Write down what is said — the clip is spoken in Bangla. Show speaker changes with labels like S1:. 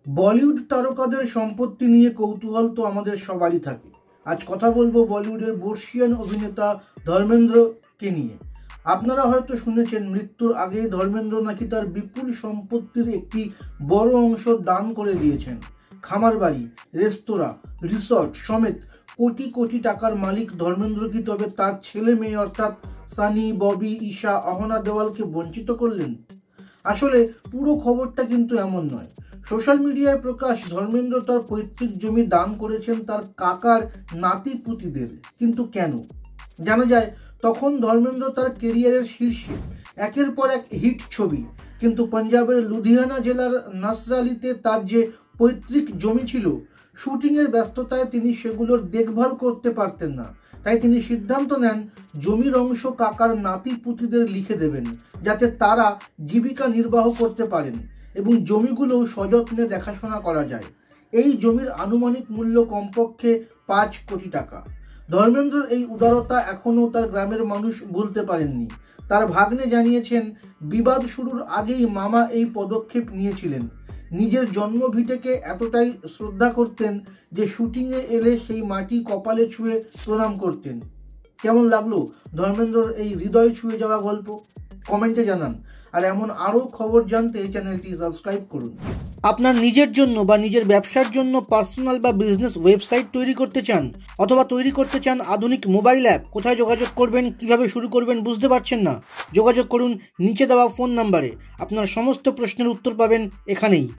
S1: বলিউড তারকাদের সম্পত্তি নিয়ে কৌতূহল তো আমাদের সবারই থাকে। আজ কথা বলবো বলিউডের বর্ষিয়ান অভিনেতা ধর্মেন্দ্রকে নিয়ে। আপনারা হয়তো শুনেছেন মৃত্যুর আগে ধর্মেন্দ্র নাকি তার বিপুল সম্পত্তির একটি বড় অংশ দান করে দিয়েছেন। খামার বাড়ি, রেস্তোরাঁ, রিসর্ট সমেত কোটি কোটি টাকার মালিক ধর্মেন্দ্র কি তবে তার ছেলে মেয়ে অর্থাৎ সানি, ববি, ঈশা, অহনা দেওয়ালকে বঞ্চিত করলেন? আসলে পুরো খবরটা কিন্তু এমন নয়। সোশ্যাল মিডিয়ায় প্রকাশ ধর্মেন্দ্র তার পৈতৃক জমি দান করেছেন তার কাকার নাতি পুতিদের। কিন্তু কেন? জানা যায় তখন ধর্মেন্দ্র তার কেরিয়ারের শীর্ষে, একের পর এক হিট ছবি। কিন্তু পাঞ্জাবের লুধিয়ানা জেলার নাসরালিতে তার যে পৈতৃক জমি ছিল, শুটিংয়ের ব্যস্ততায় তিনি সেগুলোর দেখভাল করতে পারতেন না। তাই তিনি সিদ্ধান্ত নেন জমির অংশ কাকার নাতি পুতিদের লিখে দেবেন, যাতে তারা জীবিকা নির্বাহ করতে পারেন এবং জমিগুলো সযত্নে দেখাশোনা করা যায়। এই জমির আনুমানিক মূল্য কমপক্ষে 5 কোটি টাকা। ধর্মেন্দ্রর এই উদারতা এখনও তার গ্রামের মানুষ ভুলতে পারেননি। তার ভাগ্নে জানিয়েছেন, বিবাদ শুরুর আগেই মামা এই পদক্ষেপ নিয়েছিলেন। নিজের জন্মভিটেকে এতটাই শ্রদ্ধা করতেন যে শুটিংয়ে এলে সেই মাটি কপালে ছুঁয়ে প্রণাম করতেন। কেমন লাগলো ধর্মেন্দ্রর এই হৃদয় ছুঁয়ে যাওয়া গল্প? কমেন্টে জানান। আর এমন আরও খবর জানতে চ্যানেলটি সাবস্ক্রাইব করুন। আপনার নিজের জন্য বা নিজের ব্যবসার জন্য পার্সোনাল বা বিজনেস ওয়েবসাইট তৈরি করতে চান, অথবা তৈরি করতে চান আধুনিক মোবাইল অ্যাপ? কোথায় যোগাযোগ করবেন, কিভাবে শুরু করবেন বুঝতে পারছেন না? যোগাযোগ করুন নিচে দেওয়া ফোন নাম্বারে। আপনার সমস্ত প্রশ্নের উত্তর পাবেন এখানেই।